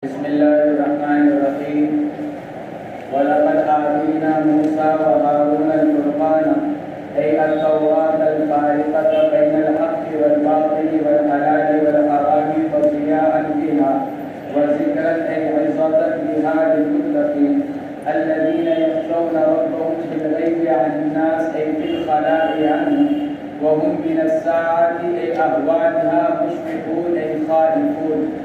بسم الله الرحمن الرحيم ولقد آتينا موسى وهارون الفرقان أي التوراة الفارقة بين الحق والباطل والحلال والحرام وضياء بها وذكرا أي عظة بها للمتقين الذين يخشون ربهم بالغيب عن الناس أي في الخلاء عنهم وهم من الساعة أي أهوالها مشفقون أي خائفون.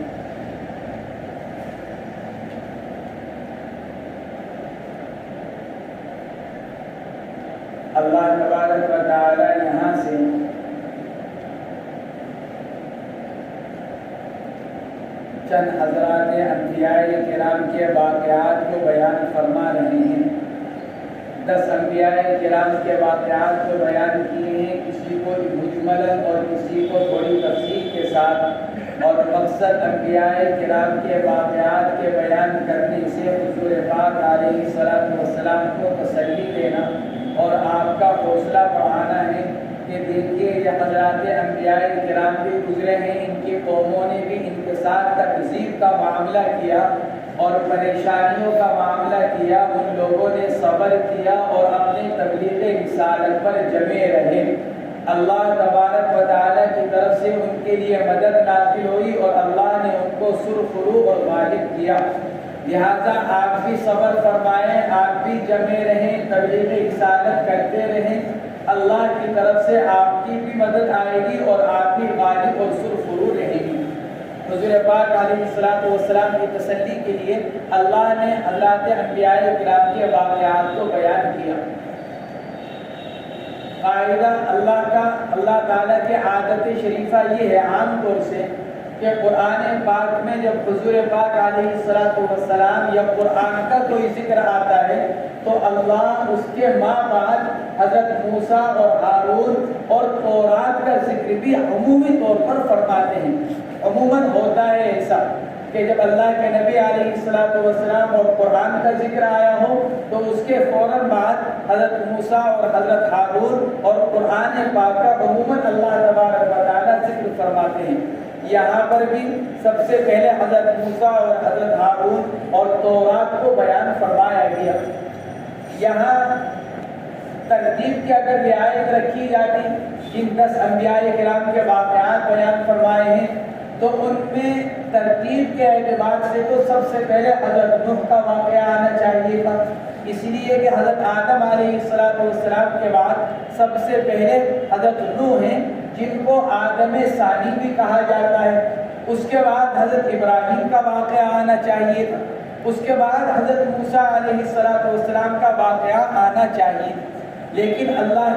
اللہ تبارک و تعالی یہاں سے چند حضرات انبیاء کرام کے واقعات کو بیان فرما رہے ہیں. 10 انبیاء کرام کے واقعات کو بیان کیے ہیں، کسی کو مجملاً اور کسی کو تھوڑی تفصیل کے ساتھ، اور مقصد انبیاء کرام کے واقعات کے بیان کرنے سے حضور پاک علیہ السلام کو تسلی دینا اور آپ کا حوصلہ بڑھانا ہے کہ دیکھیے یہ حضرات انبیاء کرام بھی گزرے ہیں، ان کی قوموں نے بھی ان کے ساتھ تکذیب کا معاملہ کیا اور پریشانیوں کا معاملہ کیا، ان لوگوں نے صبر کیا اور اپنے تبلیغ رسالت پر جمے رہے. اللہ تبارک و تعالیٰ کی طرف سے ان کے لیے مدد نازل ہوئی اور اللہ نے ان کو سرخرو اور غالب کیا. لہذا آپ بھی صبر فرمائیں، آپ بھی جمے رہیں، تبلیغ رسالت کرتے رہیں، اللہ کی طرف سے آپ کی بھی مدد آئے گی اور آپ بھی غالب اور سرخرو رہیں گی. حضور پاک علیہ السلام کی تسلی کے لیے اللہ نے حضرات انبیاء کرام کے واقعات کو بیان کیا. قاعدہ اللہ تعالیٰ کے عادت شریفہ یہ ہے عام طور سے کہ قرآن پاک میں جب حضور پاک علیہ السلام یا قرآن کا کوئی ذکر آتا ہے تو اللہ اس کے ماں بعد حضرت موسیٰ اور ہارون اور تورات کا ذکر بھی عمومی طور پر فرماتے ہیں. عموماً ہوتا ہے ایسا کہ جب اللہ کے نبی علیہ السلام اور قرآن کا ذکر آیا ہو تو اس کے فوراً بعد حضرت موسیٰ اور حضرت ہارون اور قرآن پاک کا عموماً اللہ تبارک و تعالیٰ ذکر فرماتے ہیں. یہاں پر بھی سب سے پہلے حضرت موسیٰ اور حضرت ہارون اور تورات کو بیان فرمایا گیا. یہاں ترتیب کی اگر رعایت رکھی جاتی، جن 10 انبیاء کرام کے واقعات بیان فرمائے ہیں تو ان میں ترتیب کے اعتبار سے تو سب سے پہلے حضرت نوح کا واقعہ آنا چاہیے تھا، اس لیے کہ حضرت آدم علیہ السلام کے بعد سب سے پہلے حضرت نوح ہیں جن کو آدم ثانی بھی کہا جاتا ہے. اس کے بعد حضرت ابراہیم کا واقعہ آنا چاہیے تھا، اس کے بعد حضرت موسیٰ علیہ السلام کا واقعہ آنا چاہیے. لیکن اللہ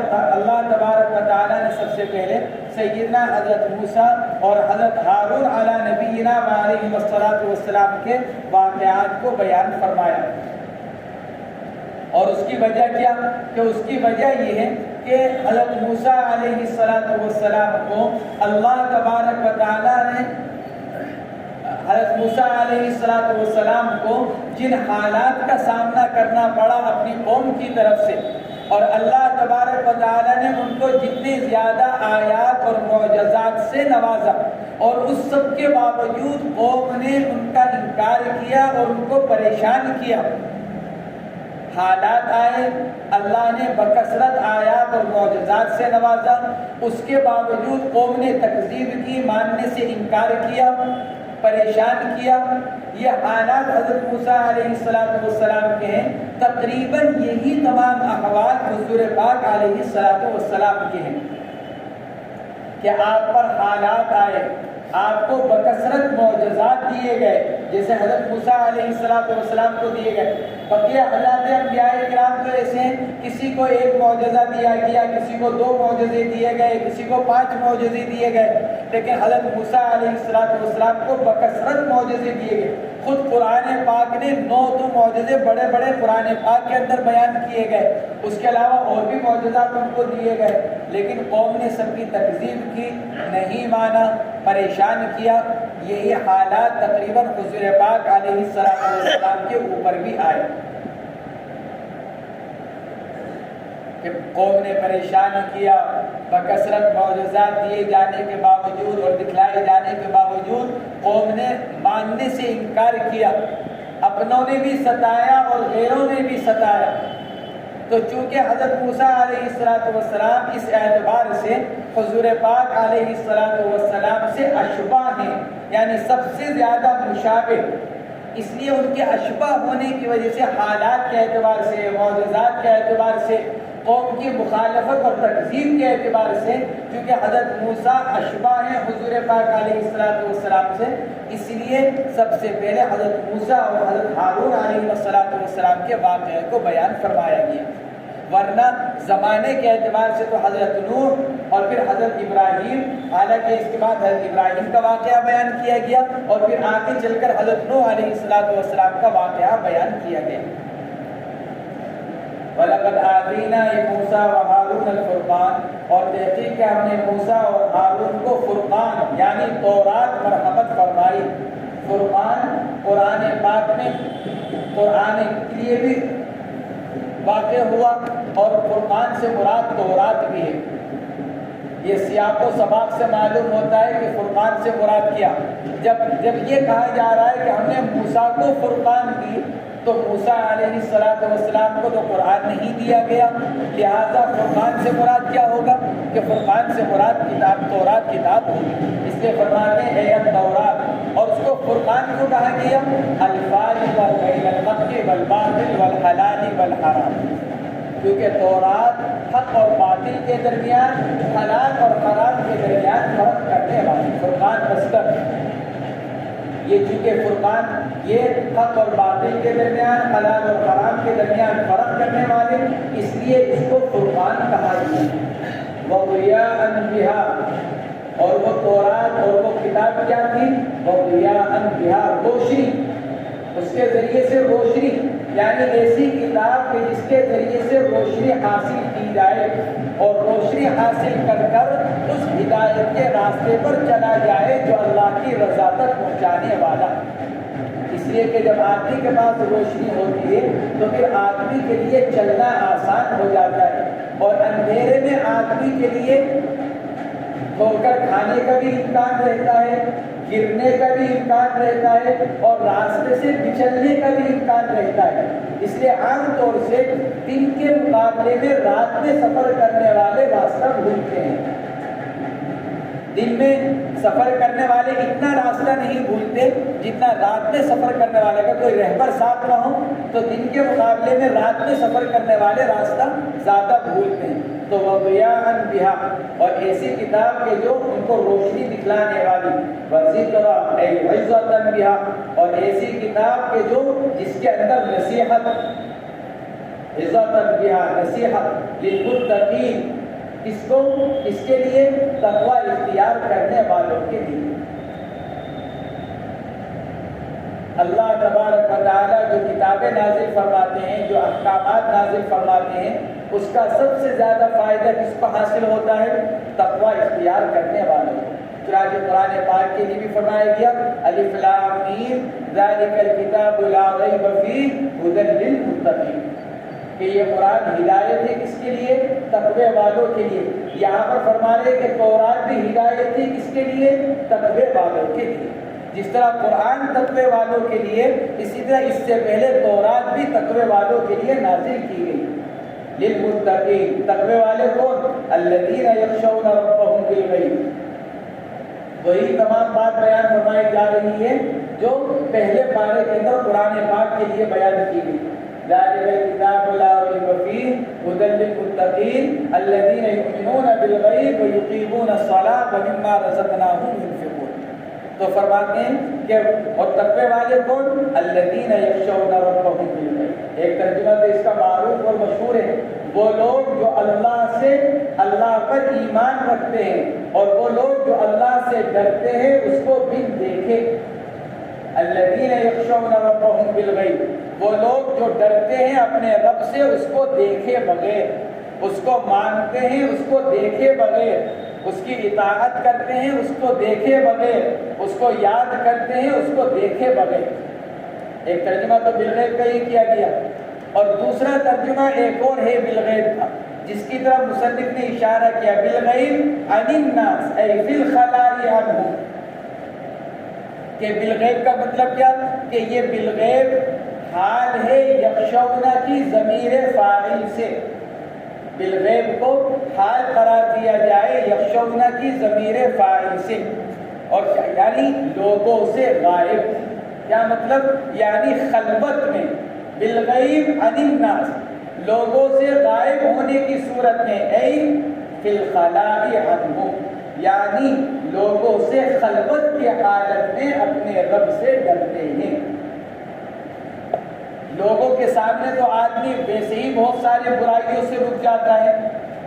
تبارک و تعالیٰ نے سب سے پہلے سیدنا حضرت موسیٰ اور حضرت ہارون علی نبینا علیہ السلام کے واقعات کو بیان فرمایا. اور اس کی وجہ کیا؟ کہ اس کی وجہ یہ ہے کہ حضرت موسیٰ علیہ السلام کو اللہ تبارک و تعالیٰ نے حضرت موسیٰ علیہ السلام کو جن حالات کا سامنا کرنا پڑا اپنی قوم کی طرف سے، اور اللہ تبارک و تعالیٰ نے ان کو جتنے زیادہ آیات اور معجزات سے نوازا، اور اس سب کے باوجود قوم نے ان کا انکار کیا اور ان کو پریشان کیا. حالات آئے، اللہ نے بکثرت آیات اور معجزات سے نوازا، اس کے باوجود قوم نے تکذیب کی، ماننے سے انکار کیا، پریشان کیا. یہ حالات حضرت موسیٰ علیہ السلام کے ہیں. تقریباً یہی تمام احوال حضور پاک علیہ السلام کے ہیں کہ آپ پر حالات آئے، آپ کو بکثرت معجزات دیے گئے جیسے حضرت موسیٰ علیہ السلام کو دیے گئے. بقیہ حضرات انبیاء کرام تو ایسے ہیں، کسی کو 1 معجزہ دیا گیا، کسی کو 2 معجزے دیے گئے، کسی کو 5 معجزے دیے گئے. لیکن حضرت موسیٰ علیہ السلام کو بکثرت معجزے دیے گئے. خود قرآن پاک نے 9 معجزے بڑے بڑے قرآن پاک کے اندر بیان کیے گئے، اس کے علاوہ اور بھی معجزات ان کو دیے گئے. لیکن قوم نے سب کی تکذیب کی، نہیں مانا، پریشان کیا. یہی حالات تقریباً حضور پاک علیہ السلام کے اوپر بھی آئے کہ قوم نے پریشان کیا، بکثرت معجزات دیے جانے کے باوجود اور دکھلائے جانے کے باوجود قوم نے ماننے سے انکار کیا، اپنوں نے بھی ستایا اور غیروں نے بھی ستایا۔ تو چونکہ حضرت موسیٰ علیہ السلام اس اعتبار سے حضور پاک علیہ السلام سے اشباہ ہیں، یعنی سب سے زیادہ مشابہ، اس لیے ان کے اشباہ ہونے کی وجہ سے حالات کے اعتبار سے، معجزات کے اعتبار سے، قوم کی مخالفت اور تکذیب کے اعتبار سے، کیونکہ حضرت موسیٰ اشباہ ہیں حضور پاک علیہ السلام سے، اس لیے سب سے پہلے حضرت موسیٰ اور حضرت ہارون علیہ السلام کے واقعے کو بیان فرمایا گیا۔ ورنہ زمانے کے اعتبار سے تو حضرت نوح اور پھر حضرت ابراہیم، حالانکہ اس کے بعد حضرت ابراہیم کا واقعہ بیان کیا گیا اور پھر آگے چل کر حضرت نوح علیہ السلام کا واقعہ بیان کیا گیا۔ وَلَقَدْ آتَيْنَا مُوسَىٰ وَهَارُونَ الْفُرْقَانَ، اور تحقیق کہ ہم نے موسیٰ اور ہارون کو فرقان یعنی تورات مرحمت فرمائی۔ فرقان قرآن پاک میں قرآن کے لیے بھی واقع ہوا اور فرقان سے مراد تورات بھی ہے۔ یہ سیاق و سباق سے معلوم ہوتا ہے کہ فرقان سے مراد کیا۔ جب یہ کہا جا رہا ہے کہ ہم نے موسیٰ کو فرقان دی، تو موسیٰ علیہ السلام کو تو قرآن نہیں دیا گیا، لہذا فرقان سے مراد کیا ہوگا کہ فرقان سے مراد کتاب تورات کتاب ہوگی۔ اس لیے فرماتے ہیں اے تورات، اور اس کو فرقان کیوں کہا گیا؟ الفاظ بین الحق والباطل والحلال والحرام، کیونکہ تورات حق اور باطل کے درمیان، حلال اور حرام کے درمیان فرق کرنے والی فرقان مصدر۔ یہ چونکہ فرقان یہ حق اور باطل کے درمیان، حلال اور حرام کے درمیان فرق کرنے والے، اس لیے اس کو فرقان کہا گیا۔ وَضِيَاءً بِهَا، اور وہ تورات اور وہ کتاب کیا تھی؟ وَضِيَاءً بِهَا، روشنی، اس کے ذریعے سے روشنی، یعنی ایسی کتاب کہ جس کے ذریعے سے روشنی حاصل کی جائے اور روشنی حاصل کر کر اس ہدایت کے راستے پر چلا جائے جو اللہ کی رضا تک پہنچانے والا۔ اس لیے کہ جب آدمی کے پاس روشنی ہوتی ہے تو پھر آدمی کے لیے چلنا آسان ہو جاتا ہے، اور اندھیرے میں آدمی کے لیے ٹھوکر کھانے کا بھی امکان رہتا ہے، گرنے کا بھی امکان رہتا ہے، اور راستے سے بچلنے کا بھی امکان رہتا ہے۔ اس لیے عام طور سے دن کے مقابلے میں رات میں سفر کرنے والے راستہ بھولتے ہیں۔ دن میں سفر کرنے والے اتنا راستہ نہیں بھولتے جتنا رات میں سفر کرنے والے کا کوئی رہبر ساتھ نہ ہو تو دن کے مقابلے میں رات میں سفر کرنے والے راستہ زیادہ بھولتے ہیں۔ تو وَضِيَاءً بِهَا، اور ایسی کتاب کے جو ان کو روشنی دکھلانے والی، وَذِكْرًا أَيْ عِظَةً بِهَا، اور ایسی کتاب کے جو جس کے اندر نصیحت، عِظَةً بِهَا نصیحت لِلْمُتَّقِينَ، اس کو اس کے لیے تقوی اختیار کرنے والوں کے لیے۔ اللہ تبارک و تعالیٰ جو کتابیں نازل فرماتے ہیں، جو احکامات نازل فرماتے ہیں، اس کا سب سے زیادہ فائدہ کس کو حاصل ہوتا ہے؟ تقوی اختیار کرنے والوں کو۔ چنانچہ قرآن پاک کے لیے بھی فرمایا گیا الف لام میم ذالک الکتاب لا ریب فیہ ھدی للمتقین، کہ یہ قرآن ہدایت ہے کس کے لیے؟ تقوی والوں کے لیے۔ یہاں پر فرما رہے کہ تورات بھی ہدایت ہے کس کے لیے؟ تقوی والوں کے لیے۔ جس طرح قرآن تقوی والوں کے لیے، اسی طرح اس سے پہلے تورات بھی تقوی والوں کے لیے نازل کی گئی۔ للمتقین، تقوی والے کون؟ الذین یخشون ربهم بالغیب، وہی تمام بات بیان فرمائی جا رہی ہے جو پہلے پارے کے اندر قرآن پاک کے لیے بیان کی گئی۔ ذالک الکتاب لا ریب فیہ ھدی للمتقین الذین یؤمنون بالغیب ویقیمون الصلاۃ ومما رزقناہم ينفقون۔ تو فرماتے ہیں کہ اور تقوی والے کون؟ الذین یخشون ربهم بالغیب۔ ایک ترجمہ تو اس کا معروف اور مشہور ہے، وہ لوگ جو اللہ پر ایمان رکھتے ہیں اور وہ لوگ جو اللہ سے ڈرتے ہیں اس کو بن دیکھے۔ الذین یخشون ربهم بالغیب، وہ لوگ جو ڈرتے ہیں اپنے رب سے اس کو دیکھے بغیر، اس کو مانتے ہیں اس کو دیکھے بغیر، اس کی اطاعت کرتے ہیں اس کو دیکھے بغیر، اس کو یاد کرتے ہیں اس کو دیکھے بغیر۔ ایک ترجمہ تو بالغیب کا ہی کیا گیا، اور دوسرا ترجمہ ایک اور ہے بالغیب کا، جس کی طرف مصنف نے اشارہ کیا، بالغیب عن الناس ای فی الخلاء عنہم، کہ بالغیب کا مطلب کیا؟ کہ یہ بالغیب حال ہے یخشون کی ضمیر فاعل سے، بالغیب کو حال قرار دیا جائے یخشون کی ضمیر فاعل سے، اور یعنی لوگوں سے غائب. کیا مطلب؟ یعنی خلوت میں، بالغیب عن الناس، لوگوں سے غائب ہونے کی صورت میں، اے فی الخلاء عنہ، یعنی لوگوں سے خلوت کی حالت میں اپنے رب سے ڈرتے ہیں. لوگوں کے سامنے تو آدمی ویسے ہی بہت سارے برائیوں سے رک جاتا ہے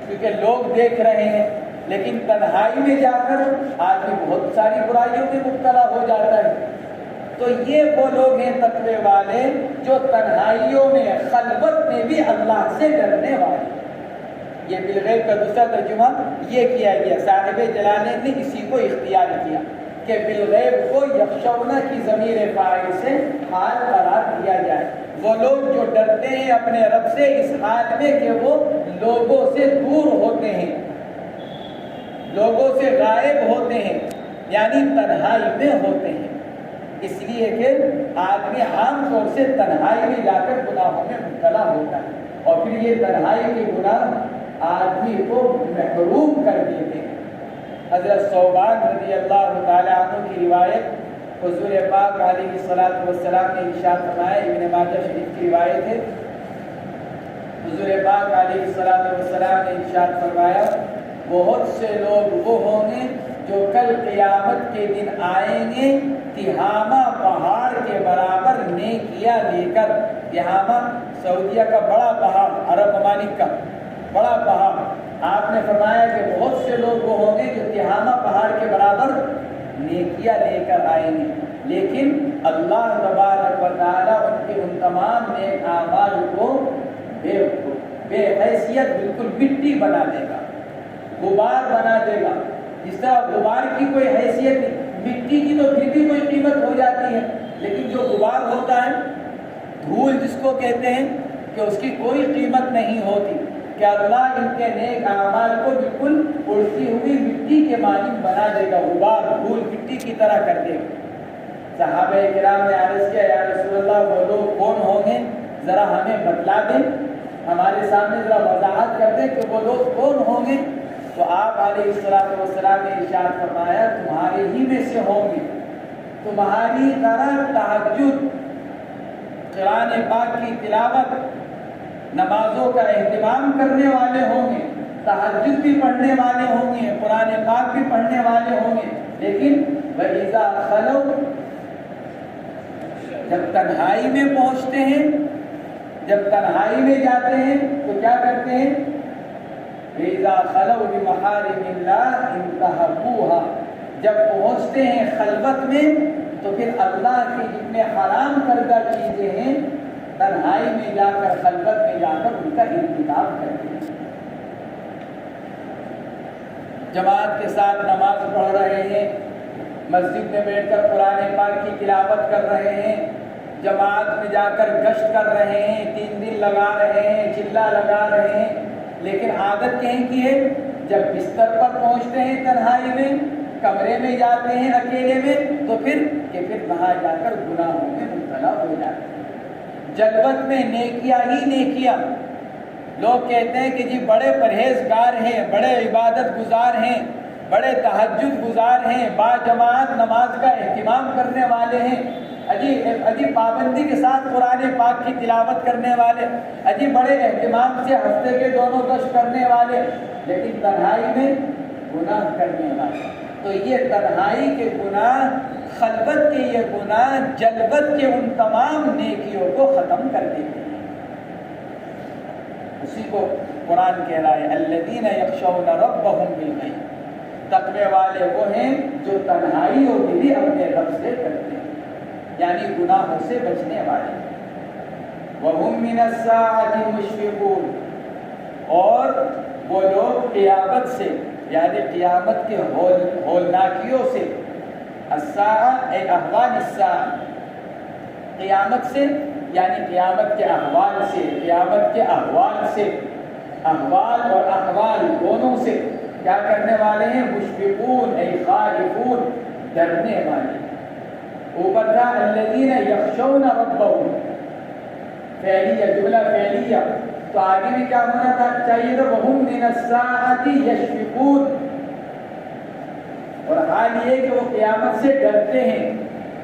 کیونکہ لوگ دیکھ رہے ہیں، لیکن تنہائی میں جا کر آدمی بہت ساری برائیوں میں مبتلا ہو جاتا ہے. تو یہ وہ لوگ ہیں تقوی والے جو تنہائیوں میں، خلوت میں بھی اللہ سے ڈرنے والے. یہ بالغیب کا دوسرا ترجمہ یہ کیا گیا، صاحب جلالین نے اسی کو اختیار کیا کہ بالغیب کو یخشون کی ضمیر فاعل سے حال قرار دیا جائے. وہ لوگ جو ڈرتے ہیں اپنے رب سے اس حال میں کہ وہ لوگوں سے دور ہوتے ہیں، لوگوں سے غائب ہوتے ہیں، یعنی تنہائی میں ہوتے ہیں. اس لیے کہ آدمی عام طور سے تنہائی میں جا کر گناہوں میں مبتلا ہوتا ہے، اور پھر یہ تنہائی کے گناہ آدمی کو محروم کر دیتے ہیں. حضرت ثوبان رضی اللہ تعالی عنہ کی روایت، حضور پاک علیہ الصلوۃ والسلام نے ارشاد فرمایا، ابن ماجہ شریف کی روایت ہے، حضور پاک علیہ الصلوۃ والسلام نے ارشاد فرمایا بہت سے لوگ وہ ہوں گے جو کل قیامت کے دن آئیں گے تہامہ پہاڑ کے برابر نیکیاں لے کر. تہامہ سعودیہ کا بڑا پہاڑ، عرب ممالک کا بڑا پہاڑ. آپ نے فرمایا کہ بہت سے لوگ وہ ہوں گے جو تہامہ پہاڑ کے برابر نیکیاں لے کر آئیں گے، لیکن اللہ تبارک و تعالیٰ ان کے ان تمام نیک اعمال کو بے حیثیت بالکل مٹی بنا دے گا، غبار بنا دے گا. جس طرح غبار کی کوئی حیثیت نہیں، مٹی کی تو پھر بھی کوئی قیمت ہو جاتی ہے، لیکن جو غبار ہوتا ہے، دھول جس کو کہتے ہیں، کہ اس کی کوئی قیمت نہیں ہوتی. کہ اللہ ان کے نیک اعمال کو بالکل اڑتی ہوئی مٹی کے مانند بنا دے گا، غبار دھول مٹی کی طرح کر دے گا. صحابہ کرام نے عرض کیا، یا رسول اللہ وہ لوگ کون ہوں گے؟ ذرا ہمیں بتلا دیں، ہمارے سامنے ذرا وضاحت کر دیں کہ وہ لوگ کون ہوں گے. تو آپ علیہ الصلوۃ والسلام نے ارشاد فرمایا تمہارے ہی میں سے ہوں گے، تمہاری طرح تہجد، قرآن پاک کی تلاوت، نمازوں کا اہتمام کرنے والے ہوں گے، تہجد بھی پڑھنے والے ہوں گے، قرآن پاک بھی پڑھنے والے ہوں گے، لیکن وَإِذَا خَلَوْا، جب تنہائی میں پہنچتے ہیں، جب تنہائی میں جاتے ہیں تو کیا کرتے ہیں؟ وَإِذَا خَلَوْا بِمَحَارِمِ اللَّهِ انتهكُوهَا، جب پہنچتے ہیں خلوت میں تو پھر اللہ کی جتنے حرام کردہ چیزیں ہیں تنہائی میں جا کر، خلوت میں جا کر ان کا ارتکاب کرتے ہیں. جماعت کے ساتھ نماز پڑھ رہے ہیں، مسجد میں بیٹھ کر قرآن پاک کی تلاوت کر رہے ہیں، جماعت میں جا کر گشت کر رہے ہیں، 3 دن لگا رہے ہیں، چلا لگا رہے ہیں، لیکن عادت کہیں کی ہے جب بستر پر پہنچتے ہیں تنہائی میں، کمرے میں جاتے ہیں اکیلے میں، تو پھر وہاں جا کر گناہوں میں مبتلا ہو جاتے ہیں. جلوت میں نیکیاں ہی نیکیاں. لوگ کہتے ہیں کہ جی بڑے پرہیزگار ہیں، بڑے عبادت گزار ہیں، بڑے تہجد گزار ہیں، با جماعت نماز کا اہتمام کرنے والے ہیں، اجی پابندی کے ساتھ قرآن پاک کی تلاوت کرنے والے، اجی بڑے اہتمام سے ہفتے کے دونوں گشت کرنے والے، لیکن تنہائی میں گناہ کرنے والے. تو یہ تنہائی کے گناہ، خلوت کے یہ گناہ جلوت کے ان تمام نیکیوں کو ختم کر دیتے ہیں. اسی کو قرآن کہہ رہا ہے الذین یخشون ربهم بالغیب، تقوی والے وہ ہیں جو تنہائیوں میں بھی اپنے رب سے ڈرتے ہیں، یعنی گناہوں سے بچنے والے. وَهُمْ مِنَ السَّاعَةِ مُشْفِقُونَ، اور وہ لوگ قیامت سے، یعنی قیامت کے ہولناکیوں سے، الساعہ اے احوال الساعہ، قیامت سے یعنی قیامت کے احوال سے، قیامت کے احوال سے، احوال اور احوال دونوں سے کیا کرنے والے ہیں؟ مشفقون اے خائفون، ڈرنے والے. اوپر تھا الذین یخشون ربهم، فعلیہ، جملہ فعلیہ، تو آگے بھی کیا ہونا تھا چاہیے تھا وہم من الساعۃ یشفقون، اور حال یہ کہ وہ قیامت سے ڈرتے ہیں،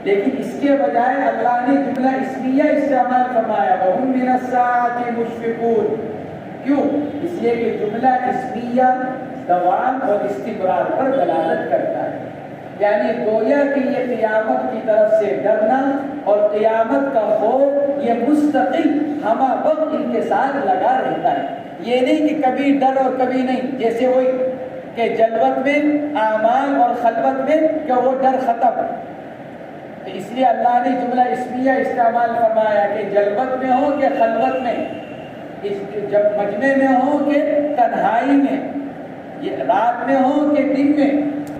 لیکن اس کے بجائے اللہ نے جملہ اسمیہ استعمال فرمایا وہم من الساعۃ مشفقون، کیوں؟ اس لیے کہ جملہ اسمیہ دوام اور استمرار پر دلالت کرتا ہے، یعنی گویا کہ یہ قیامت کی طرف سے ڈرنا اور قیامت کا خوف یہ مستقل ہمہ وقت ان کے ساتھ لگا رہتا ہے، یہ نہیں کہ کبھی ڈر اور کبھی نہیں، جیسے وہی کہ جلوت میں اعمال اور خلوت میں کہ وہ ڈر ختم، تو اس لیے اللہ نے جملہ اسمیہ استعمال فرمایا کہ جلوت میں ہو کہ خلوت میں، جب مجمع میں ہو کہ تنہائی میں، یہ رات میں ہو کہ دن میں،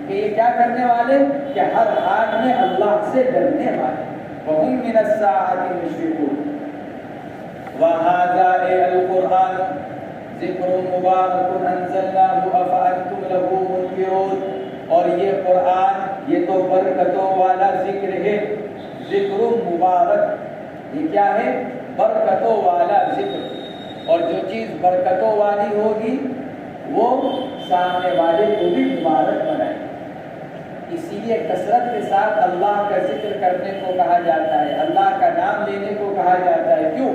کہ یہ کیا کرنے والے کہ ہر حال میں اللہ سے ڈرنے والے، وَهُم مِّنَ السَّاعَةِ مُشْفِقُونَ۔ وَهَٰذَا الْقُرْآنُ ذِكْرٌ مُبَارَكٌ أَنزَلْنَاهُ أَفَأَنتُمْ لَهُ مُنكِرُونَ، اور یہ قرآن یہ تو برکتوں والا ذکر ہے، ذکر مبارک، یہ کیا ہے؟ برکتوں والا ذکر، اور جو چیز برکتوں والی ہوگی وہ سامنے والے کو بھی مبارک بنائے، اسی لیے کثرت کے ساتھ اللہ کا ذکر کرنے کو کہا جاتا ہے، اللہ کا نام لینے کو کہا جاتا ہے، کیوں؟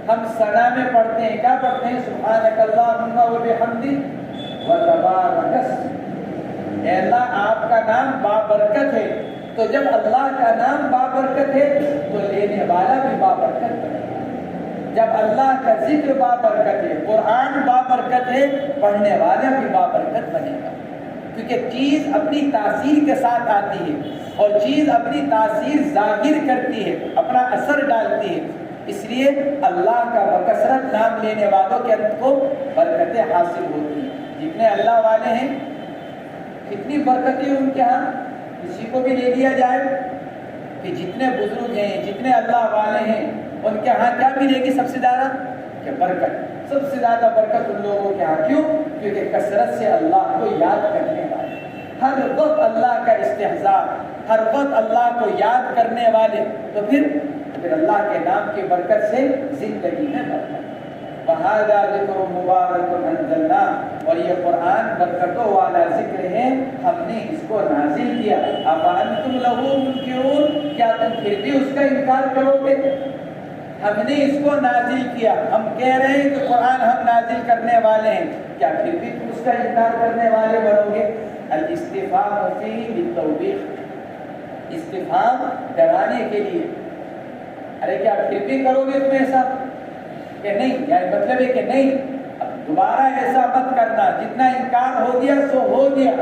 ہم ثنا میں پڑھتے ہیں، کیا پڑھتے ہیں؟ سبحانک اللہم وبحمدک وتبارک اسمک، اے اللہ آپ کا نام بابرکت ہے، تو جب اللہ کا نام بابرکت ہے تو لینے والا بھی بابرکت بنے گا، جب اللہ کا ذکر بابرکت ہے، قرآن بابرکت ہے، پڑھنے والا بھی بابرکت بنے گا، کیونکہ چیز اپنی تاثیر کے ساتھ آتی ہے اور چیز اپنی تاثیر ظاہر کرتی ہے، اپنا اثر ڈالتی ہے، اس لیے اللہ کا بکثرت نام لینے والوں کے اندر کو برکتیں حاصل ہوتی ہیں، جتنے اللہ والے ہیں کتنی برکتیں ان کے ہاں، کسی کو بھی لے لیا جائے کہ جتنے بزرگ ہیں جتنے اللہ والے ہیں ان کے ہاں کیا ملے گی سب سے زیادہ؟ کہ برکت، سب سے زیادہ برکت ان لوگوں کے ہاں، کیوں؟ کیونکہ کثرت سے اللہ کو یاد کرنے والے، ہر وقت اللہ کا استحضار، ہر وقت اللہ کو یاد کرنے والے، تو پھر اللہ کے نام کی برکت سے زندگی میں برکت۔ وَهَٰذَا ذِكْرٌ مُبَارَكٌ أَنزَلْنَاهُ، اور یہ قرآن برکتوں والا ذکر ہے، ہم نے اس کو نازل کیا، أَفَأَنتُمْ لَهُ مُنكِرُونَ، کیا تم پھر بھی اس کا انکار کرو گے؟ ہم نے اس کو نازل کیا، ہم کہہ رہے ہیں کہ قرآن ہم نازل کرنے والے ہیں، کیا پھر بھی تم اس کا انکار کرنے والے بنو گے؟ الاستفہام فیہ للتوبیخ، استفہام ڈرانے کے لیے، ارے کیا پھر بھی کرو گے تم ایسا کہ نہیں، یعنی مطلب ہے کہ نہیں دوبارہ ایسا مت کرنا، جتنا انکار ہو گیا سو ہو گیا،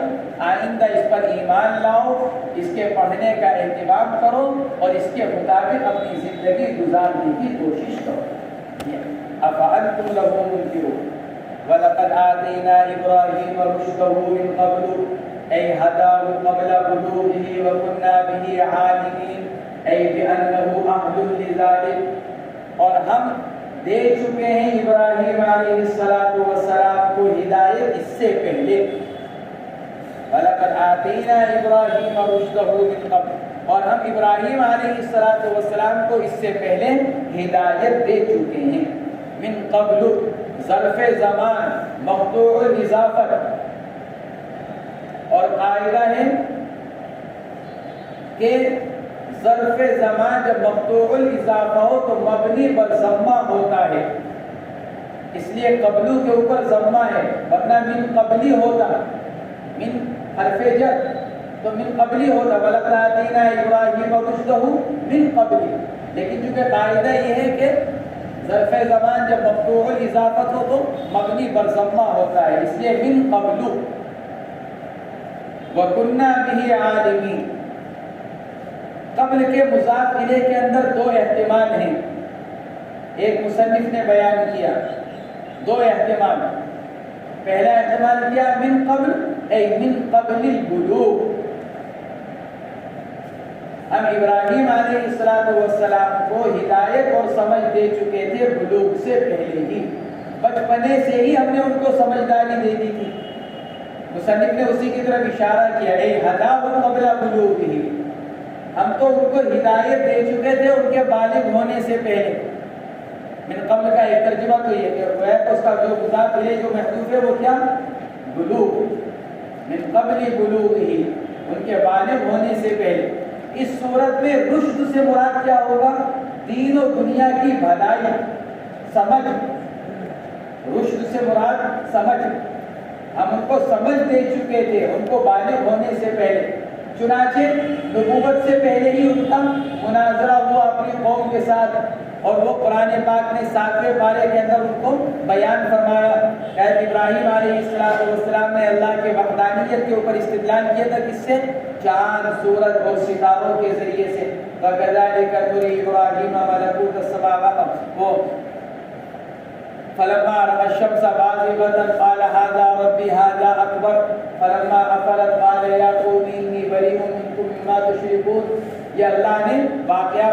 آئندہ اس پر ایمان لاؤ، اس کے پڑھنے کا اہتمام کرو اور اس کے مطابق اپنی زندگی گزارنے کی کوشش کرو۔ أَفَأَنتُمْ لَهُ مُنكِرُونَ وَلَقَدْ آتَيْنَا إِبْرَاهِيمَ رُشْدَهُ مِنْ قَبْلُ أَيْ هَدَاهُ قَبْلَ بُلُوغِهِ وَكُنَّا بِهِ عَالِمِينَ أَيْ بِأَنَّهُ أَهْلٌ لِذَلِكَ، اور ہم دے چکے ہیں ابراہیم علیہ السلام کو ہدایت اس سے پہلے، وَلَقَدْ آتَيْنَا إِبْرَاهِيمَ رُشْدَهُ مِنْ قَبْلُ، اور ہم ابراہیم علیہ السلام کو اس سے پہلے ہدایت دے چکے ہیں، من قبل ظرف زمان مقطوع الاضافت، اور قاعدہ ہے کہ ظرف زمان جب مقطوع الاضافہ ہو تو مبنی پر ضمہ ہوتا ہے، اس لیے قبلو کے اوپر ضمہ ہے، ورنہ من قبلی ہوتا، من حرف جر تو من قبلی ہوتا، وَلَقَدْ آتَيْنَا إِبْرَاهِيمَ رُشْدَهُ من قبلی، لیکن چونکہ قاعدہ یہ ہے کہ ظرف زمان جب مقطوع الاضافت ہو تو مبنی پر ضمہ ہوتا ہے، اس لیے من قبل، وَكُنَّا بِهِ عَالِمِينَ، قبل کے مضاف الیہ کے اندر دو احتمال ہیں، ایک مصنف نے بیان کیا، دو احتمال، پہلا احتمال کیا من قبل اے من قبل البلوغ، ہم ابراہیم علیہ السلام کو ہدایت اور سمجھ دے چکے تھے بلوغ سے پہلے ہی، بچپنے سے ہی ہم نے ان کو سمجھداری دے دی تھی، مصنف نے اسی کی طرف اشارہ کیا، اے ہداہ قبل بلوغہ، ہم تو ان کو ہدایت دے چکے تھے ان کے بالغ ہونے سے پہلے. من قبل کا ایک ترجمہ تو یہ کہ اس کا جو مضاف الیہ جو محذوف ہے وہ کیا؟ بلوغ. من قبل بلوغہ، ان کے بالغ ہونے سے پہلے. اس صورت میں رشد سے مراد کیا ہوگا؟ دین و دنیا کی بھلائی، سمجھ. رشد سے مراد سمجھ. ہم ان کو سمجھ دے چکے تھے ان کو بالغ ہونے سے پہلے. چنانچہ نبوت سے پہلے ہی ان کا مناظرہ ہوا اپنی قوم کے ساتھ، اور وہ قرآن پاک نے 7ویں پارے کے اندر ان کو بیان فرمایا. ابراہیم علیہ السلام نے اللہ کے وحدانیت کے اوپر استدلال کیا تھا. کس سے؟ چاند، سورج اور ستاروں کے ذریعے سے. وَكَذَلِكَ نُرِي إِبْرَاهِيمَ مَلَكُوتَ السَّمَاوَاتِ فَلَمَّا رَأَى الشَّمْسَ بَازِغَةً قَالَ هَذَا رَبِّي هَذَا أَكْبَرُ فَلَمَّا أَفَلَتْ قَالَ يَا قَوْمِ إِنِّي بَرِيءٌ مِّنكُم مِّمَّا تُشْرِكُونَ. یہ اللہ نے واقعہ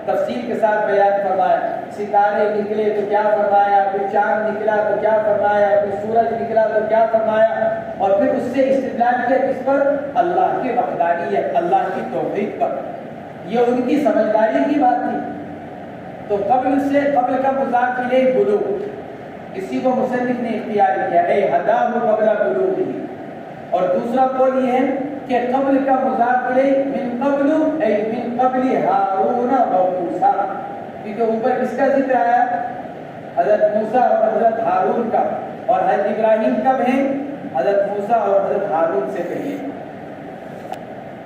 تفصیل کے ساتھ بیان فرمایا. ستارے نکلے تو کیا فرمایا، پھر چاند نکلا تو کیا فرمایا، پھر سورج نکلا تو کیا فرمایا، اور پھر اس سے استدلال کیا کس پر؟ اللہ کی وحدانیت، اللہ کی توحید پر. یہ ان کی سمجھداری کی بات تھی. تو قبل کا مضاف الیہ بلوغ، اسی کو مصنف نے اختیار کیا ہے ہداہ قبل بلوغہ. اور دوسرا قول یہ ہے کہ قبل کا مضاف الیہ من قبل ای من قبل ہارون و موسیٰ، کیونکہ اوپر کس کا ذکر آیا؟ حضرت موسیٰ اور حضرت ہارون کا. اور حضرت ابراہیم کب ہیں؟ حضرت موسیٰ اور حضرت ہارون سے پہلے.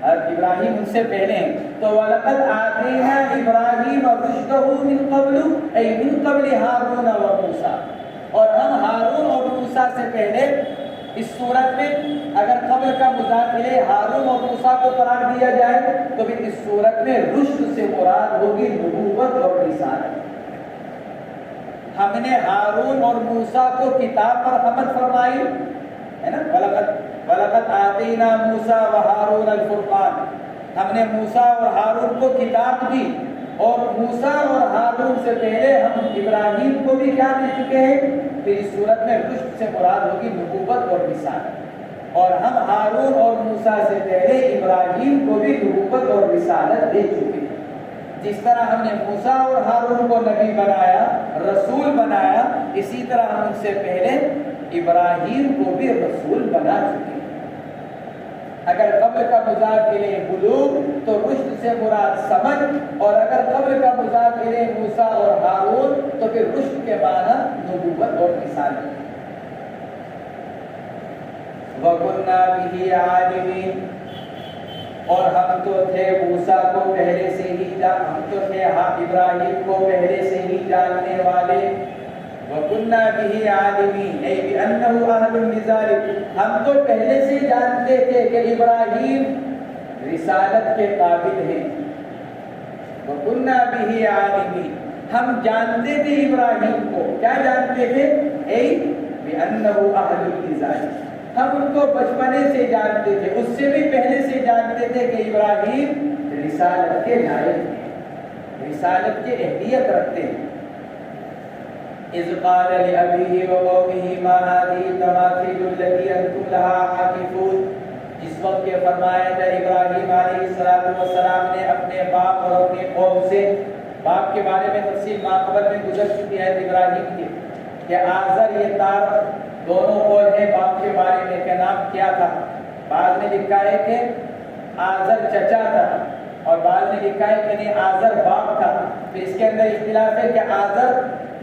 حضرت ابراہیم ان سے پہلے ہیں. تو وَلَقَدْ آتَيْنَا إِبْرَاهِيمَ رُشْدَهُ مِنْ قَبْلُ أَيْ مِنْ قَبْلِ هَارُونَ وَمُوسَىٰ. اور ہم ہارون اور موسیٰ سے پہلے اس صورت میں اگر قبل کا مضاف الیہ ہارون اور موسیٰ کو قرار دیا جائے تو پھر اس صورت میں رشد سے مراد ہوگی نبوت اور رسالت. ہم نے ہارون اور موسیٰ کو کتاب پر حمد فرمائی ہے نا. وَلَقَدْ آتَيْنَا مُوسَىٰ وَهَارُونَ الْفُرْقَانَ. ہم نے موسیٰ اور ہارون کو کتاب دی، اور موسیٰ اور ہارون سے پہلے ہم ابراہیم کو بھی کیا دے چکے ہیں. پھر اس صورت میں رشد سے مراد ہوگی نبوت اور رسالت. اور ہم ہارون اور موسیٰ سے پہلے ابراہیم کو بھی نبوت اور رسالت دے چکے ہیں. جس طرح ہم نے موسیٰ اور ہارون کو نبی بنایا، رسول بنایا، اسی طرح ہم ان سے پہلے ابراہیم کو بھی رسول بنا چکے ہیں. اگر قبل کا مضاف الیہ بلوغ تو رشد سے مراد سمجھ، اور اگر قبل کا مضاف الیہ موسیٰ اور ہارون تو پھر رشد کے معنی نبوت اور رسالت. وَكُنَّا بِهِ عَالِمِينَ. اور ہم تو تھے موسیٰ کو پہلے سے ہی ہم تو تھے ابراہیم کو پہلے سے ہی جاننے والے. وَكُنَّا بِهِ عَالِمِينَ أي بِأَنَّهُ أَهْلٌ لِذَلِكَ. ہم تو پہلے سے جانتے تھے کہ ابراہیم رسالت کے قابل ہیں. وَكُنَّا بِهِ عَالِمِينَ. ہم جانتے تھے ابراہیم کو. کیا جانتے تھے؟ أي بِأَنَّهُ أَهْلٌ لِذَلِكَ. ہم ان کو بچپنے سے جانتے تھے، اس سے بھی پہلے سے جانتے تھے کہ ابراہیم رسالت کے لائق ہیں، رسالت کے اہلیت رکھتے ہیں. اذ قال لأبيه وقومه ما هذه التماثيل التي أنتم لها عاكفون. جس وقت یہ فرمایا تھا ابراہیم علیہ السلام نے اپنے باپ اور اپنی قوم سے، باپ کے بارے میں تفصیل ماقبل میں گزر چکی ہے ابراہیم کی کہ آزر یہ تار دونوں قول ہیں باپ کے بارے میں کہ نام کیا تھا. بعض نے لکھا ہے کہ آزر چچا تھا، اور بعض نے لکھا ہے کہ نہیں آزر باپ تھا. پھر اس کے اندر اختلاف ہے کہ آزر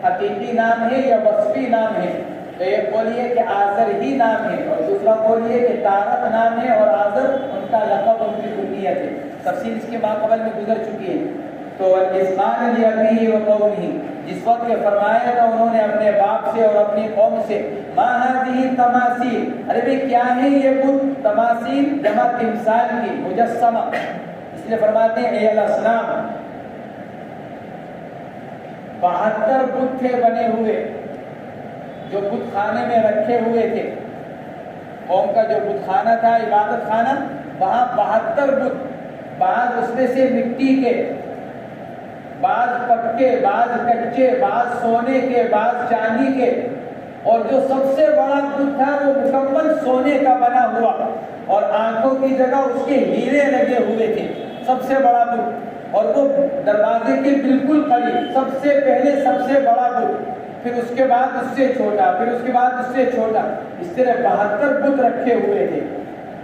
حقیقی نام ہے یا وصفی نام ہے. تو ایک قول یہ کہ آزر ہی نام ہے، اور دوسرا قول یہ کہ تارت نام ہے اور آزر ان کا لقب، ان کی کنیت ہے. تفصیل اس کے ماقبل میں گزر چکی ہے. تو اذ قال لأبيه وقومه، جس وقت یہ فرمایا تھا انہوں نے اپنے باپ سے اور اپنی قوم سے، ما هذه التماثيل، ارے بھئی کیا ہے یہ بت؟ تماثیل جمع تمثال کی، مجسمہ. اس لیے فرماتے ہیں اے الاصنام. 72 بت تھے بنے ہوئے جو بت خانے میں رکھے ہوئے تھے. قوم کا جو بت خانہ تھا، عبادت خانہ، وہاں 72 بت، بعض اس میں سے مٹی کے، بعض پکے، بعض کچے، بعض سونے کے، بعض چاندی کے، اور جو سب سے بڑا بت تھا وہ مکمل سونے کا بنا ہوا، اور آنکھوں کی جگہ اس کے ہیرے لگے ہوئے تھے. سب سے بڑا بت، اور وہ دروازے کے بالکل قریب سب سے پہلے سب سے بڑا بت، پھر اس کے بعد اس سے چھوٹا، پھر اس کے بعد اس سے چھوٹا، اس طرح 72 بت رکھے ہوئے تھے۔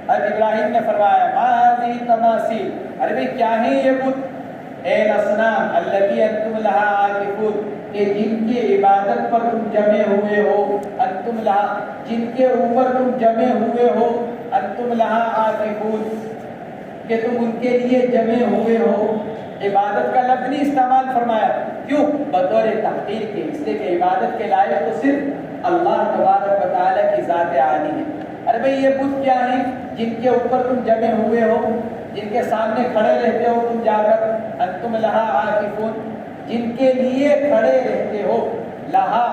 اور ابراہیم نے فرمایا ما هذه تماثیل، ارے بھائی کیا ہے یہ بت؟ اے الاصنام التی انتم لها عاکفون، کہ جن کی عبادت پر تم جمے ہوئے ہو، انتم لہا، جن کے اوپر تم جمے ہوئے ہو، انتم لہا عاکفون، کہ تم ان کے لیے جمے ہوئے ہو۔ عبادت کا لفظ نہیں استعمال فرمایا، کیوں؟ بطور تحقیر کے، اس لیے کہ عبادت کے لائق تو صرف اللہ تبارک و تعالیٰ کی ذات عالی ہے۔ ارے بھائی یہ بت کیا ہیں جن کے اوپر تم جمے ہوئے ہو، جن کے سامنے کھڑے رہتے ہو تم جا کر، انتم لہا عاکفون، جن کے لیے کھڑے رہتے ہو، لہا،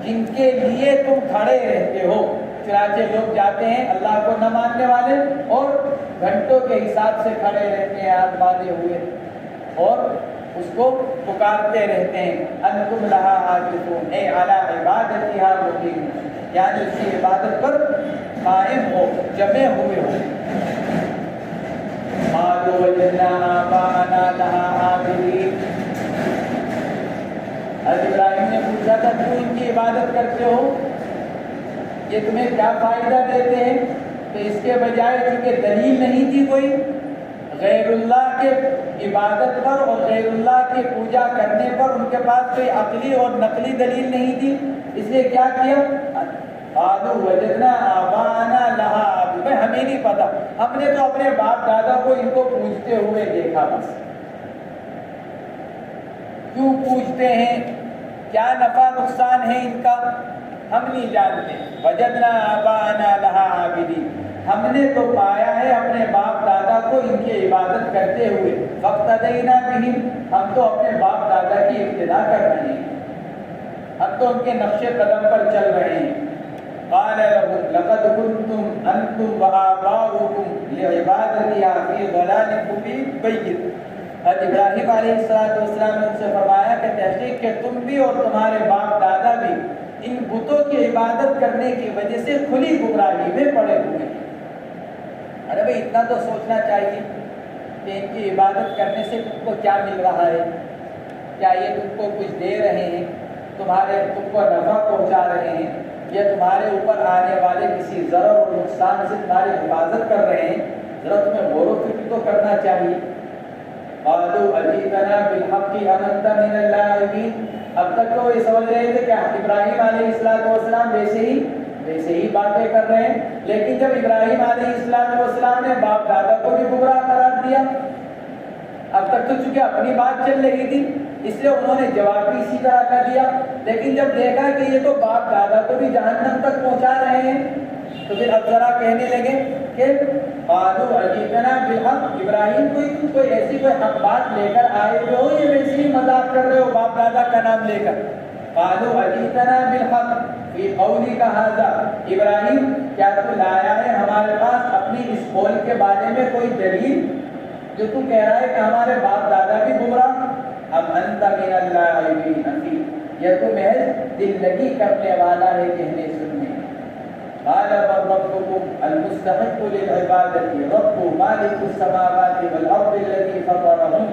جن کے لیے تم کھڑے رہتے ہو۔ چنانچہ لوگ جاتے ہیں اللہ کو نہ ماننے والے اور گھنٹوں کے حساب سے کھڑے رہتے ہیں ہاتھ باندھے ہوئے اور اس کو پکارتے رہتے ہیں، انتم لہا عاکفون اے علی عبادتھا مقیم، یعنی اس کی عبادت پر قائم ہو، جمے ہوئے ہو۔ قالوا وجدنا آباءنا لها عابدین، حضرت ابراہیم نے پوچھا تھا کیوں ان کی عبادت کرتے ہو، یہ تمہیں کیا فائدہ دیتے ہیں؟ تو اس کے بجائے چونکہ دلیل نہیں تھی کوئی غیر اللہ کے عبادت پر اور غیر اللہ کی پوجا کرنے پر، ان کے پاس کوئی عقلی اور نقلی دلیل نہیں تھی، اس لیے کیا کیا؟ قالوا وجدنا آباءنا لها عابدین، ہمیں نہیں پتا، ہم نے تو اپنے باپ دادا کو ان کو پوجتے ہوئے دیکھا، بس کیوں پوجتے ہیں، کیا نفع نقصان ہے ان کا، ہم نہیں جانتے۔ وجدنا آباءنا لها عابدین، ہم نے تو پایا ہے اپنے باپ دادا کو ان کی عبادت کرتے ہوئے، فاقتدینا بہم، ہم تو اپنے باپ دادا کی اقتدا کر رہے ہیں، ہم تو ان کے نقش قدم پر چل رہے ہیں۔ قال لهم لقد كنتم انتم وآباؤكم لعبادتها في ضلال بين، حضرت ابراہیم علیہ السلام نے ان سے فرمایا کہ تحقیق کہ تم بھی اور تمہارے باپ دادا بھی ان بتوں کی عبادت کرنے کی وجہ سے کھلی گمراہی میں پڑے ہوئے ہیں۔ ارے بھائی اتنا تو سوچنا چاہیے کہ ان کی عبادت کرنے سے تم کو کیا مل رہا ہے، کیا یہ تم کو کچھ دے رہے ہیں، تم کو نفع پہنچا رہے ہیں، یا تمہارے اوپر آنے والے کسی ضرر اور نقصان سے تمہاری حفاظت کر رہے ہیں؟ ذرا تمہیں غور و فکر تو کرنا چاہیے۔ قالوا اجئتنا بالحق ام انت من اللاعبین، اب تک تو یہ سمجھ رہے تھے کہ ابراہیم علیہ السلام ویسے ہی باتیں کر رہے ہیں، لیکن جب ابراہیم علیہ السلام نے باپ دادا کو بھی گمراہ قرار دیا، اب تک تو چونکہ اپنی بات چل رہی تھی اس لیے انہوں نے جواب بھی اسی طرح کا دیا، لیکن جب دیکھا کہ یہ تو باپ دادا کو بھی جہنم تک پہنچا رہے ہیں تو پھر اب ذرا کہنے لگے کہ قالوا اجئتنا بالحق، ابراہیم کوئی ایسی کوئی حق بات لے کر آئے ہوئے ہو، یہ ویسے ہی مذاق کر رہے ہو باپ دادا کا نام لے کر؟ قالوا اجئتنا بالحق فی قولک ھذا، ابراہیم کیا تو لایا ہے ہمارے پاس اپنی اس قول کے بارے میں کوئی دلیل جو تو کہہ رہا ہے کہ ہمارے باپ دادا بھی گمراہ؟ اب انت من اللاعبین، یہ تو محض دل لگی کرنے والا ہے کہنے سننے۔ قال بل ربكم المستحق للعبادة رب مالك السماوات والارض الذي فطرهم،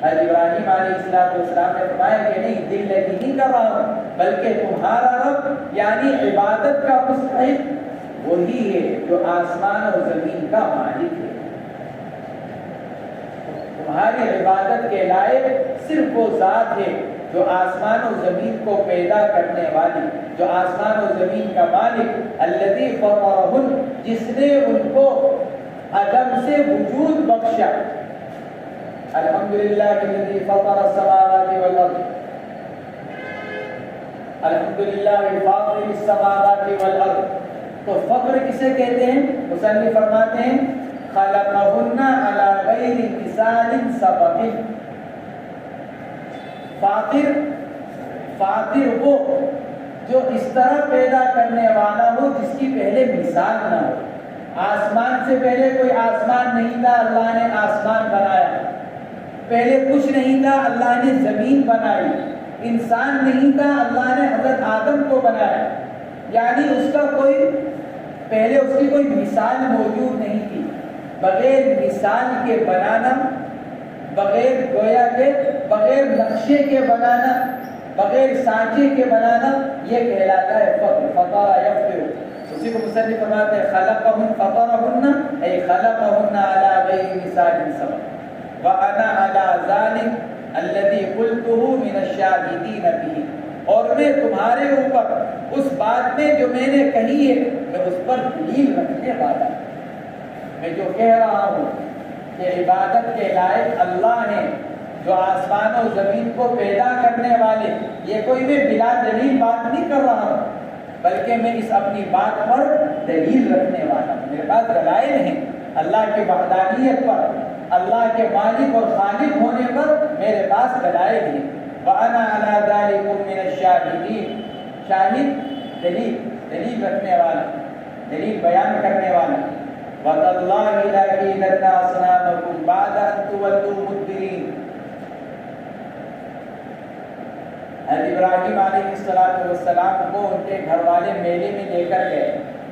ابراہیم علیہ السلام نے فرمایا کہ نہیں دل لگی نہیں کر رہا ہوں، بلکہ تمہارا رب یعنی عبادت کا مستحق وہی ہے جو آسمان اور زمین کا مالک ہے، تمہاری عبادت کے لائق صرف وہ ذات ہے جو آسمان و زمین کو پیدا کرنے والی، جو آسمان و زمین کا مالک، الذی فطرہن، جس نے ان کو عدم سے وجود بخشا، الحمدللہ الذی فطر السماوات والارض، الحمدللہ فاطر السماوات والارض۔ تو فطر کسے کہتے ہیں؟ مصنف فرماتے ہیں خلقہن علی غیر مثال سبق، فاطر وہ جو اس طرح پیدا کرنے والا ہو جس کی پہلے مثال نہ ہو، آسمان سے پہلے کوئی آسمان نہیں تھا، اللہ نے آسمان بنایا، پہلے کچھ نہیں تھا، اللہ نے زمین بنائی، انسان نہیں تھا، اللہ نے حضرت آدم کو بنایا، یعنی اس کا کوئی پہلے اس کی کوئی مثال موجود نہیں تھی، بغیر مثال کے بنانا، بغیر گویا کے بغیر نقشے کے بنانا، بغیر سانچے کے بنانا، یہ کہلاتا ہے فطر. فطر یفطر. اسی کو مصنف فرماتے ہیں خلقہن فطرہن ای خلقہن علی غیر مثال سبق وانا علی ذلک الذی قلتہ من الشاہدین بہ. اور میں تمہارے اوپر اس بات میں جو میں نے کہی ہے میں اس پر دلیل رکھنے والا ہوں. میں جو کہہ رہا ہوں کہ عبادت کے لائق اللہ ہیں جو آسمان و زمین کو پیدا کرنے والے، یہ کوئی میں بلا دلیل بات نہیں کر رہا ہوں، بلکہ میں اس اپنی بات پر دلیل رکھنے والا ہوں. میرے پاس دلائل ہیں اللہ کی وحدانیت پر، اللہ کے مالک اور خالق ہونے پر میرے پاس دلائل ہیں. وَأَنَا عَلَىٰ ذَلِكُم مِّنَ الشَّاهِدِينَ. شاہد دلیل رکھنے والا، دلیل بیان کرنے والا. وَتَاللَّهِ لَأَكِيدَنَّ أَصْنَامَكُمْ بَعْدَ أَن تُوَلُّوا مُدْبِرِينَ. حضرت ابراہیم علیہ السلام کو ان کے گھر والے میلے میں لے کر گئے.